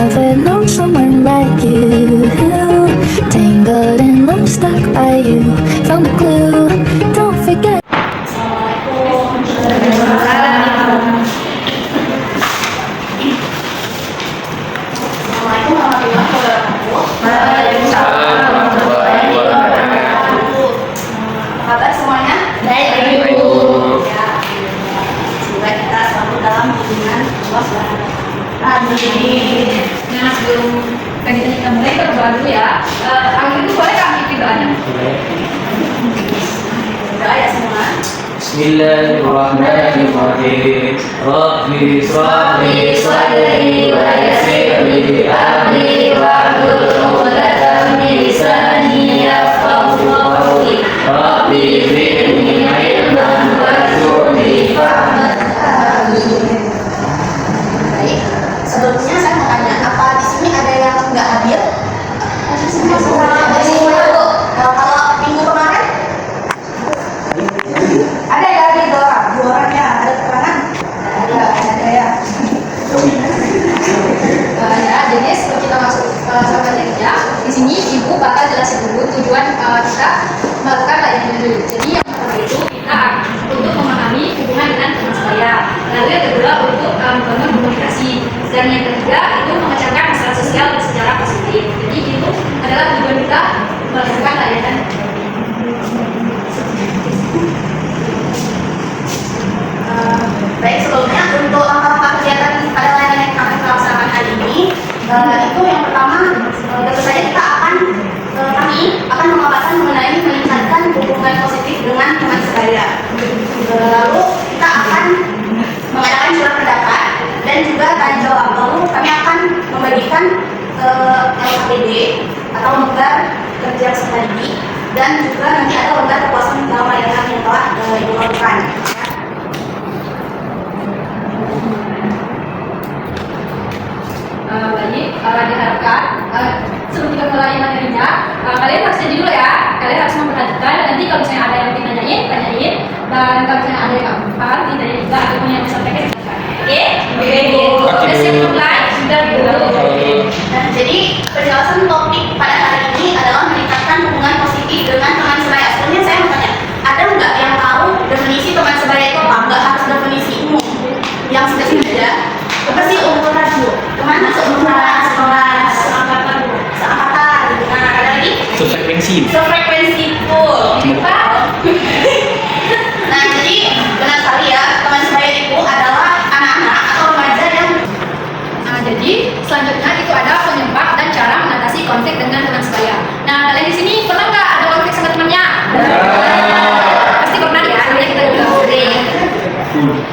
never known someone like you. Tangled in love, stuck by you. Found a clue, don't forget. Kabar semuanya? Baik, Ibu. Ya. Semoga kita selalu dalam hubungan Allah Subhanahu wa Ta'ala. Nah, sebelum kita mulai berdoa dulu ya. Angin itu boleh kami doanya? Doa ya semua. Bismillahirrahmanirrahim. Rabbi shrah li sadri wa yassir li amri wahlul 'uqdatam min lisani yafqahu qawli. Rabbi zidni ilman warzuqni fahman. Baik. Sebelumnya saya mau tanya, apa di sini ada yang nggak hadir? Kalau minggu kemarin ada ya, hadir dua orang ya, ada keterangan? Ada ya. Ya, jadi sebelum kita masuk ke sahabat kerja, di sini Ibu bakal jelasin dulu tujuan kita melakukan layanan dulu. Jadi yang pertama itu kita untuk memahami hubungan dengan teman sebaya. Lalu yang kedua untuk membangun komunikasi. Dan yang ketiga itu memecahkan masalah sosial secara positif. Jadi itu adalah tujuan kita melakukan layanan. Baik, sebelumnya untuk langkah-langkah kegiatan pada layanan yang kami laksanakan hari ini, itu yang pertama tentu saja kita kami akan memaparkan mengenai meningkatkan hubungan positif dengan teman sebaya. Lalu kita akan mengadakan surat pendapat dan juga tanya jawab. Lalu kami akan membagikan LKPD atau lembar kerja peserta didik, dan juga nanti ada lembar kepuasan dalam layanan yang telah Ibu lakukan. Diharapkan sebelum kita mulai materinya, kalian harus jadi dulu ya. Kalian harus memperhatikan. Nanti kalau misalnya ada yang ditanyain, tanyain. Dan kalau misalnya ada yang apa, ditanya juga atau yang disampaikan. Oke? Oke, siap mulai. Sudah dulu. Nah, jadi penjelasan topik pada hari ini adalah meningkatkan hubungan positif dengan teman sebaya. Sebelumnya saya mau tanya, ada nggak yang tahu definisi teman sebaya itu apa? Nggak harus definisi umum yang sudah ada. Apa sih umuran dulu? Kemana seumuran, seangkatan? Nah, ada lagi? Sefrekuensi. Sefrekuensi, full. Nah, jadi benar sekali ya, teman sebaya itu adalah anak-anak atau remaja yang. Nah, jadi selanjutnya itu ada penyebab dan cara mengatasi konflik dengan teman sebaya. Nah, kalian di sini pernah nggak ada konflik sama temannya? Pasti pernah ya, namanya kita juga sering.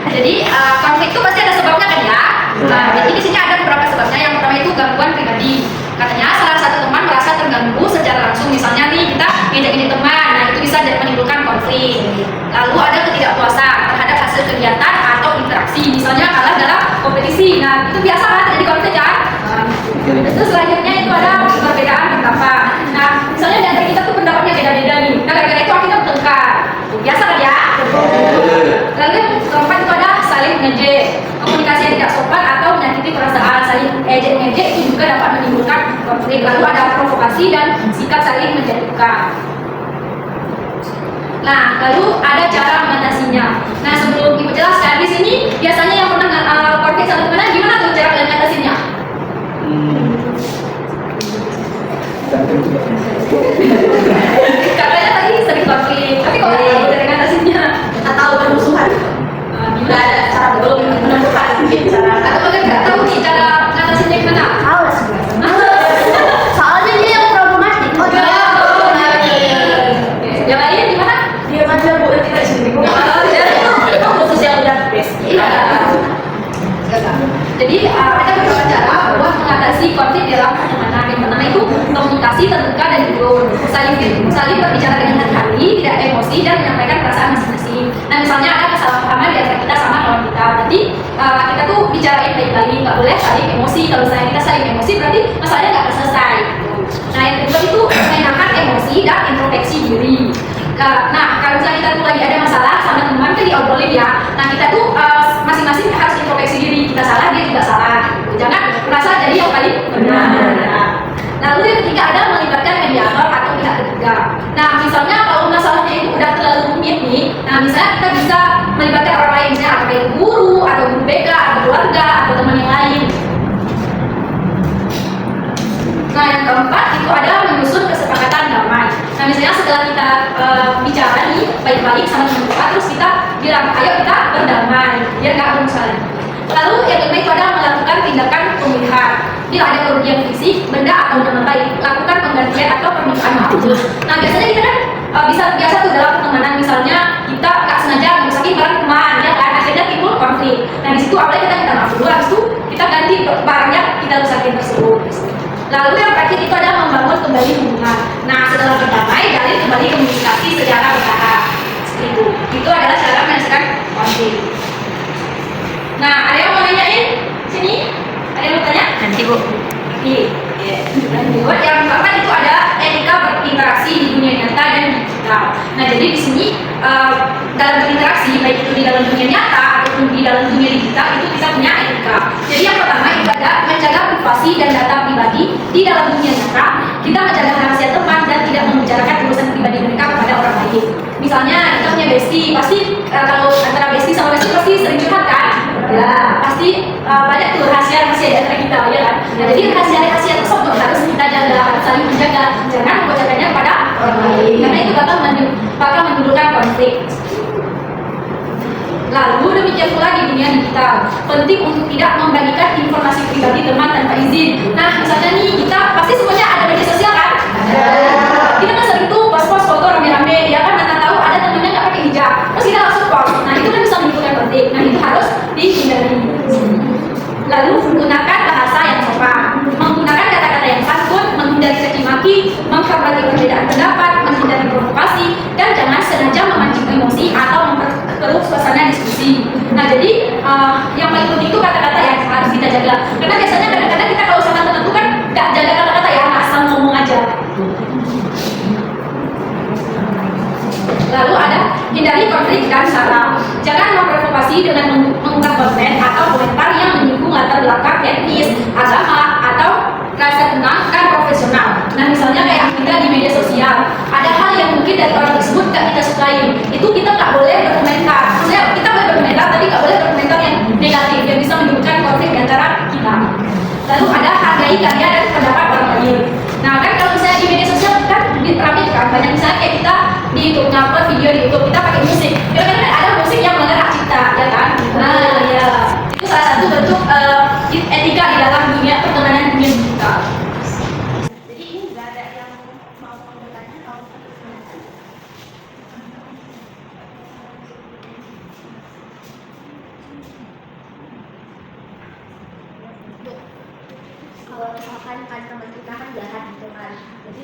Jadi konflik itu pasti ada sebabnya kan ya. Nah, jadi di sini ada beberapa sebabnya. Yang pertama itu gangguan pribadi. Katanya salah satu teman merasa terganggu secara langsung. Misalnya nih kita ngejek teman, nah itu bisa menimbulkan konflik. Lalu ada ketidakpuasan terhadap hasil kegiatan atau interaksi. Misalnya kalah dalam kompetisi. Nah itu biasa kan terjadi konflik kan. Terus selanjutnya itu ada perbedaan pendapat. Nah misalnya di antara kita tuh pendapatnya beda-beda nih. Nah gara-gara itu akhirnya bertengkar. Biasa kan ya. Lalu yang keempat itu ada saling ngejek. Komunikasi yang tidak sopan atau menyakiti perasaan. Saling ejek-ngejek itu juga dapat menimbulkan konflik. Lalu ada provokasi dan sikap saling menjatuhkan. Nah, lalu ada cara mengatasinya. Nah, sebelum Ibu jelaskan di sini, biasanya yang pernah konflik sama teman gimana tuh cara kalian mengatasinya? Katanya tadi sering konflik, tapi kok nggak tahu cara mengatasinya? Atau bermusuhan. Nggak ada cara belum menemukan mungkin cara. Atau kalian nggak tahu nih cara mengatasinya gimana? Tahu lah sebenarnya. Soalnya dia yang problematik. Oh dia yang problematik. Yang lain gimana? Dia aja bu, kita di sini. Itu khusus yang udah best. Jadi ada beberapa cara buat mengatasi konflik dalam pertemanan. Yang pertama itu komunikasi terbuka dan jujur, saling berbicara dengan hati, tidak emosi dan menyampaikan perasaan masing-masing. Nah misalnya ada kesalahpahaman di antara kita sama kawan kita, berarti kita tuh bicarain baik-baik, nggak boleh saling emosi. Kalau misalnya kita saling emosi berarti masalahnya nggak selesai. Nah yang kedua itu menahan emosi dan introspeksi diri. Nah kalau misalnya kita tuh lagi ada masalah sama teman kan diobrolin ya. Nah kita tuh masing-masing harus introspeksi diri. Kita salah, dia juga salah. Jangan merasa jadi yang paling benar. Lalu yang ketiga ada melibatkan mediator atau pihak ketiga. Nah, misalnya kalau masalahnya itu udah terlalu rumit nih, nah misalnya kita bisa melibatkan orang lain, misalnya apakah itu guru, atau guru BK, atau keluarga, atau teman yang lain. Nah, yang keempat itu ada menyusun kesepakatan damai. Nah, misalnya setelah kita bicara nih baik-baik sama teman kita, terus kita bilang, ayo kita berdamai, biar nggak bermusuh lagi. Lalu yang kelima itu ada melakukan tindakan pemulihan. Bila ada kerugian fisik, benda atau nama baik, lakukan penggantian atau permintaan maaf. Nah, biasanya kita kan biasa tuh dalam pertemanan, misalnya kita nggak sengaja merusakin barang teman, ya kan, akhirnya timbul konflik. Nah, di situ awalnya kita minta maaf dulu, habis itu kita ganti barangnya kita rusakin tersebut. Lalu yang terakhir itu adalah membangun kembali hubungan. Nah, setelah berdamai, jalin kembali komunikasi secara bertahap. Seperti itu. Itu adalah cara menyelesaikan konflik. Nah, ada yang mau nanyain? Sini? Ada yang mau tanya? Nanti Bu. Oke. Lanjut. Yang keempat itu ada etika berinteraksi di dunia nyata dan digital. Nah, jadi di sini dalam berinteraksi, baik itu di dalam dunia nyata ataupun di dalam dunia digital, itu kita punya etika. Jadi yang pertama itu ada menjaga privasi dan data pribadi di dalam dunia nyata. Kita menjaga rahasia teman dan tidak membicarakan urusan pribadi mereka kepada orang lain. Misalnya kita punya bestie, pasti kalau antara bestie sama bestie pasti sering curhat kan? Ya, pasti banyak tuh rahasia-rahasia di antara kita, ya kan? Nah, jadi rahasia-rahasia tersebut harus kita jaga, harus saling menjaga, jangan membocorkannya pada orang lain, karena itu bakal menimbulkan konflik. Lalu demikian pula di dunia digital, penting untuk tidak membagikan informasi pribadi teman tanpa izin. Nah, misalnya nih kita pasti semuanya ada media sosial kan? Kita kan sering tuh post-post foto rame-rame, ya kan, mana tahu ada temennya nggak pakai hijab, terus kita langsung post. Nah, itu kan bisa menimbulkan konflik. Nah, itu harus dihindari. Lalu menggunakan bahasa yang sopan, menggunakan kata-kata yang santun, menghindari caci maki, menghormati perbedaan pendapat, menghindari provokasi, dan jangan sengaja memancing emosi atau memperkeruh suasana diskusi. Nah, jadi yang paling penting itu kata-kata yang harus kita jaga. Karena biasanya kadang-kadang kita kalau sama teman itu kan nggak jaga kata-kata ya, asal ngomong aja. Lalu ada hindari konflik dan sara. Jangan memprovokasi dengan mengunggah konten atau komentar yang menyinggung latar belakang etnis, agama, atau rasa tenang dan profesional. Nah, misalnya kayak kita di media sosial, ada hal yang mungkin dari orang tersebut gak kita sukai, itu kita nggak boleh berkomentar. Maksudnya kita boleh berkomentar, tapi nggak boleh berkomentar yang negatif yang bisa menimbulkan konflik di antara kita. Lalu ada hargai karya dan pendapat orang lain. Nah, kan kalau misalnya di media sosial kan diterapkan kan banyak, misalnya kayak kita di YouTube ngupload video di YouTube, kita pakai musik, kadang-kadang ada musik yang melanggar hak cipta, ya kan? Nah, ya itu salah satu bentuk etika di dalam dunia pertemanan dunia digital. Jadi ini nggak ada yang mau bertanya kalau kalau misalkan kan teman kita kan jahat gitu kan, jadi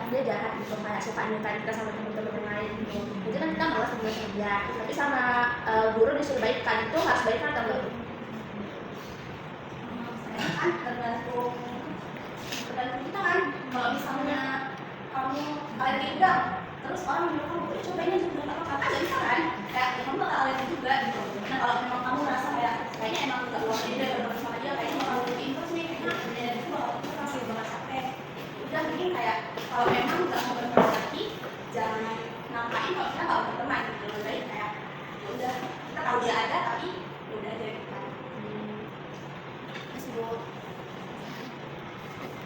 dia jahat gitu, kayak suka nyukain kita sama teman-teman yang lain gitu, jadi kan kita malas teman kerja, tapi sama guru disuruh baikkan, itu harus baikkan atau enggak? kan tergantung kita kan. Kalau misalnya kalian tinggal terus orang bilang kamu cobain aja bener apa nggak bisa kan, kayak ya kamu bakal kalian juga gitu. Nah, kalau memang kamu merasa kayaknya emang nggak luar dia berteman sama dia, kayaknya bakal lebih impuls nih, kayaknya dan itu bakal kasih banget capek. Udah mungkin kayak kalau memang nggak mau berteman lagi, jangan nampain kalau kita nggak mau berteman gitu. Lebih baik kayak ya udah kita tahu dia ada tapi ya udah aja gitu kan. Terus Bu,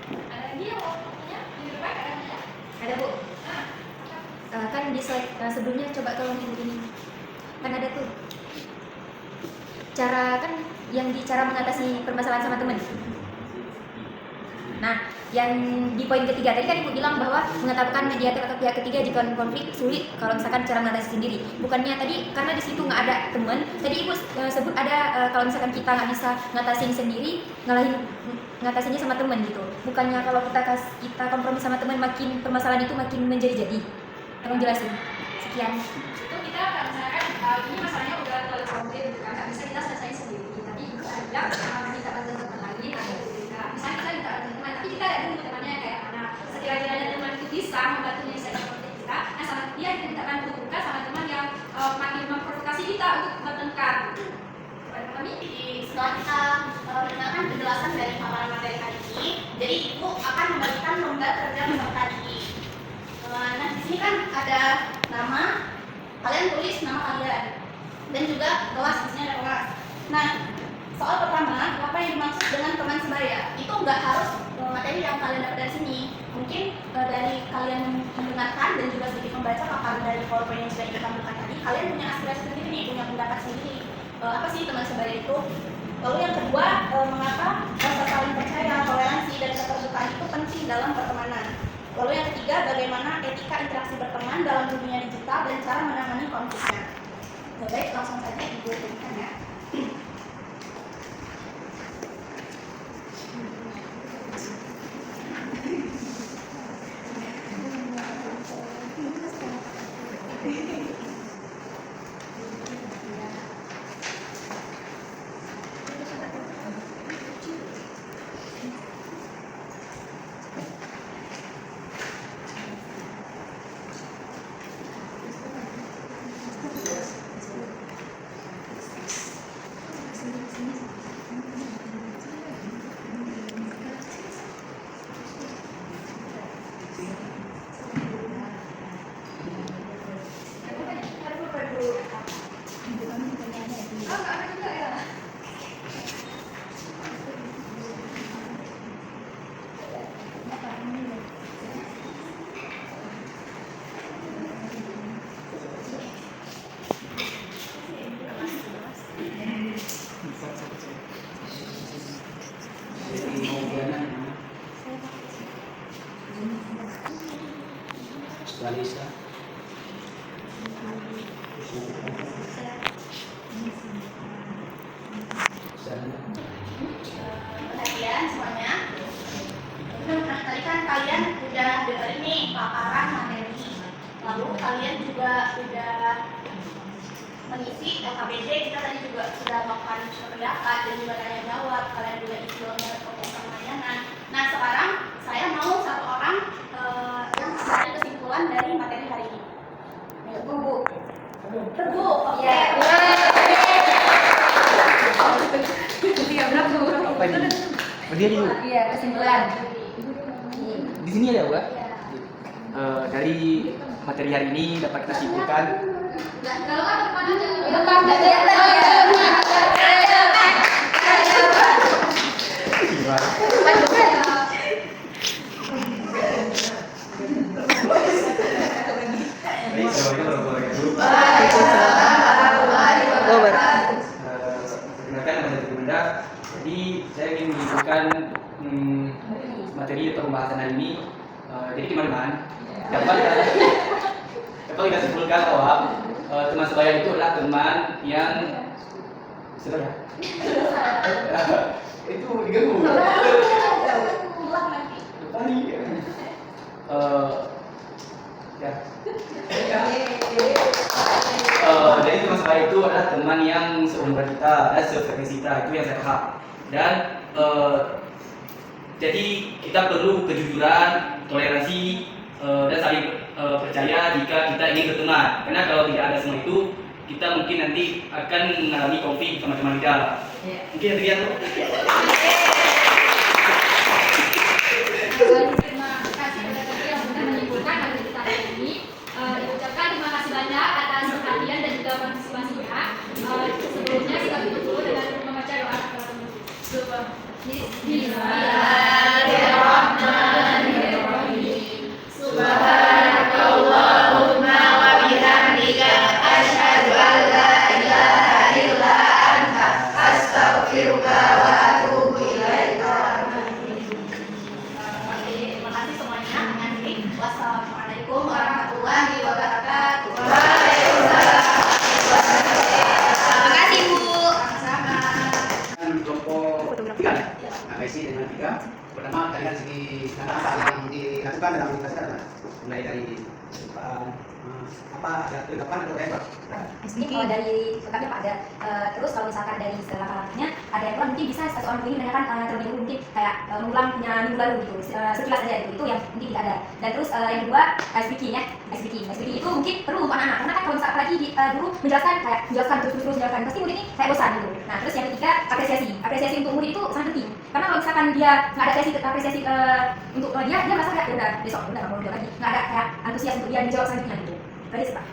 Ada lagi yang mau tanya? Di depan ada nanya? Ada Bu, kan di slide sebelumnya coba tolong ini kan ada tuh cara kan yang cara mengatasi permasalahan sama teman. Nah, yang di poin ketiga tadi kan Ibu bilang bahwa menetapkan mediator atau pihak ketiga jika konflik sulit kalau misalkan cara mengatasi sendiri. Bukannya tadi karena di situ nggak ada teman, tadi Ibu sebut ada kalau misalkan kita nggak bisa ngatasin sendiri, ngatasinnya sama teman gitu. Bukannya kalau kita kompromi sama teman, makin permasalahan itu makin menjadi-jadi. Tolong jelasin. Sekian. Itu kita kalau misalkan ini masalahnya udah terlalu kompleks gitu kan, nggak bisa kita selesai sendiri, tapi ada minta bantuan teman lagi atau kita misalnya kita minta bantuan teman, tapi kita ada dulu temannya kayak mana, sekiranya teman itu bisa membantu menyelesaikan konflik kita, nah sama dia kita minta bantu, bukan sama teman yang makin memprovokasi kita untuk bertengkar gitu. Kami setelah kita mendengarkan mendengarkan penjelasan dari paparan materi hari ini. Jadi ibu akan membagikan lembar kerja peserta didik. Nah di sini kan ada nama, kalian tulis nama kalian dan juga kelas, di sini ada kelas. Nah soal pertama, apa yang dimaksud dengan teman sebaya? Itu nggak harus materi yang kalian dapat dari sini. Mungkin dari kalian mendengarkan dan juga sedikit membaca paparan dari PowerPoint yang sudah kita tampilkan tadi, kalian punya aspirasi sendiri nih, punya pendapat sendiri. Apa sih teman sebaya itu? Lalu yang kedua, mengapa rasa saling percaya, toleransi, dan keterbukaan itu penting dalam pertemanan? Lalu yang ketiga, bagaimana etika interaksi berteman dalam dunia digital dan cara menangani konfliknya? Baik, langsung saja ibu berikan ya. Balisa. Perhatian semuanya. Tadi kan kalian udah dengerin nih paparan materi. Lalu kalian juga udah mengisi LKBD. Kita tadi juga sudah melakukan pendapat dan juga tanya jawab. Kalian juga isi lembar proposal layanan. Nah sekarang saya mau satu orang yang memberi kesimpulan dari materi hari ini. Bu. Oke. Apa ini? Berdiri dulu. Iya, kesimpulan. Di sini ada Bu. Dari materi hari ini dapat kita simpulkan jadi saya ingin menunjukkan materi atau pembahasan hari ini. Jadi teman-teman dapat kita simpulkan bahwa teman sebaya itu adalah teman yang sebaya. Itu diganggu. Ya. Jadi teman sebaya itu adalah teman yang seumuran kita dan sefrekuensi kita, itu yang saya paham. Dan jadi kita perlu kejujuran, toleransi, dan saling percaya jika kita ingin berteman. Karena kalau tidak ada semua itu, kita mungkin nanti akan mengalami konflik sama teman kita. Mungkin demikian. Terima kasih kepada Dr. yang sudah menyimpulkan materi kita hari ini. Diucapkan terima kasih banyak atas perhatian dan juga partisipasinya. Sebelumnya kita tutup dulu dengan membaca doa kafaratul majlis. Bismillahirrahmanirrahim. Subhanakallahumma wa bihamdika asyhadu an la ilaha illa anta astaghfiruka wa atubu ilaika. Terima kasih semuanya. Wassalamualaikum warahmatullahi wabarakatuh. Waalaikumsalam. Terima kasih Bu. Sama-sama. Kelompok 3 isi dengan 3. Pertama dari segi apa yang dilakukan dalam universitas adalah mulai dari apa ada tanggapan atau apa? Jadi kalau dari kami Pak ada terus kalau misalkan dari langkah-langkahnya ada yang kurang mungkin bisa satu orang ini menanyakan terlebih dahulu mungkin kayak mengulang punya minggu lalu gitu sekilas saja gitu. Itu yang mungkin tidak ada. Dan terus yang kedua ice breaking ya. Ice breaking itu mungkin perlu untuk anak-anak karena kan kalau misalkan apalagi di guru menjelaskan kayak menjelaskan terus menjelaskan pasti murid ini kayak bosan gitu. Nah terus yang ketiga apresiasi untuk murid itu sangat penting. misalkan dia nggak ada apresiasi untuk dia merasa kayak udah besok udah nggak mau jawab lagi, nggak ada kayak antusias untuk dia dijawab selanjutnya gitu. Tadi sih Pak.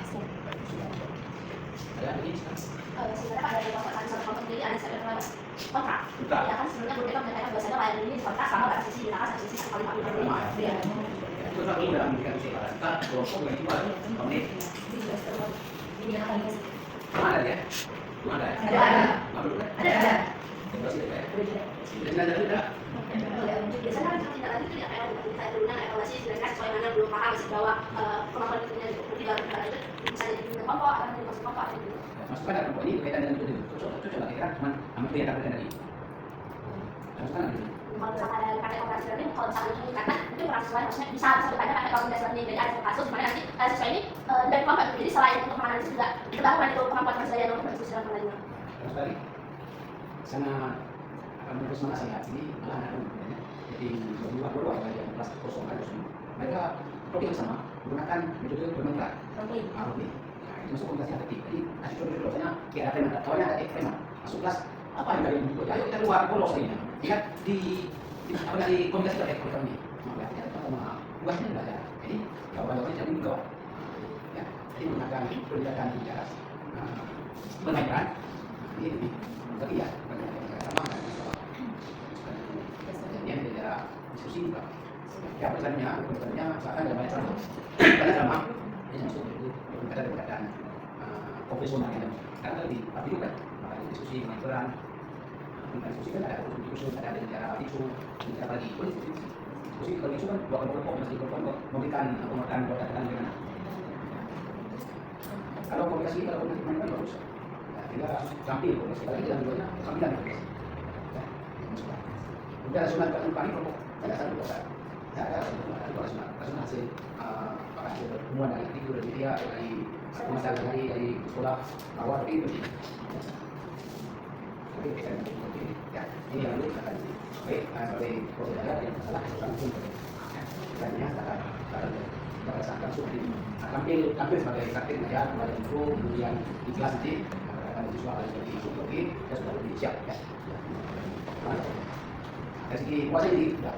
Ada lagi? Sebenarnya ada kelompok satu kelompok jadi ada satu kontrak. Kontrak. Ya kan sebelumnya Bunda menyatakan bahwasanya layanan ini dikontrak sama batas sisi dinakas dan sisi 1,50. Iya. Itu kan dulu dalam memberikan usia kita kelompok yang itu ada menit. Mana dia? Mana? Ada. Mana dulu? Ada. Terus itu ya. Jadi ada tidak? Biasanya kan tidak lagi tidak kayak kita dulunya evaluasi sedangkan sesuai mana belum paham masih bahwa kemampuan dirinya itu berarti dalam negara itu bisa jadi kelompok atau menjadi kelompok gitu. Masukkan dalam kelompok ini berkaitan dengan itu. Cocok lah kira cuma amat kelihatan tadi. Masukkan lagi. Kalau misalkan ada pakai operasi learning, kalau misalnya ini karena itu kurang sesuai, maksudnya bisa bertanya pakai operasi learning. Jadi ada kasus dimana nanti siswa ini dari kelompok jadi selain untuk menganalisis juga diketahui itu kemampuan persediaan untuk berdiskusi dalam lainnya. Terus tadi sana akan terus menasihat ini malah anak ya. Jadi berdua yang kelas kosong harus mereka topik yang sama menggunakan metode bermentar. Oke. Nah, itu masuk komunikasi aktif. Jadi kasih contoh misalnya kayak ada tema, kawannya ada tema masuk kelas apa yang dari buku ayo kita keluar polos ini. Ingat di komunikasi aktif kami. Maka kita sama tugasnya belajar. Jadi kawan-kawannya jadi juga ya. Jadi menggunakan pendidikan bicara bermain ini tapi ya yang tidak diskusi juga ya pertanyaannya bahkan dalam banyak contoh karena dalam ini masuk itu ada pendekatan profesional ya karena tadi tapi juga maka diskusi mengenai peran diskusi kan ada diskusi ada bicara isu bicara lagi diskusi kalau isu kan dua kelompok mesti kelompok memberikan pengertian berdasarkan dengan kalau komunikasi kalau komunikasi kan bagus kita tampil komunikasi lagi dalam duanya sambilan udah sunat kat tempat ni kelompok ada satu kota ada dua sunat hasil hasil pertemuan dari itu dari media dari masalah dari sekolah awal itu ya ini yang dulu akan baik sebagai proses yang masalah langsung katanya pada saat langsung tampil sebagai praktik ya kepada guru kemudian di kelas nanti akan disuarakan seperti itu oke ya sudah lebih siap ya dari segi kuasa diri sudah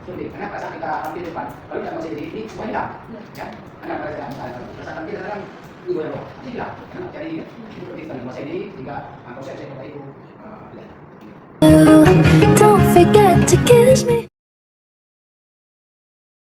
sulit karena pada saat kita tampil depan kalau tidak kuasa diri ini semua hilang ya karena pada saat tampil sekarang itu yang pasti hilang karena jadi itu kita kuasa diri sehingga proses itu Don't forget to kiss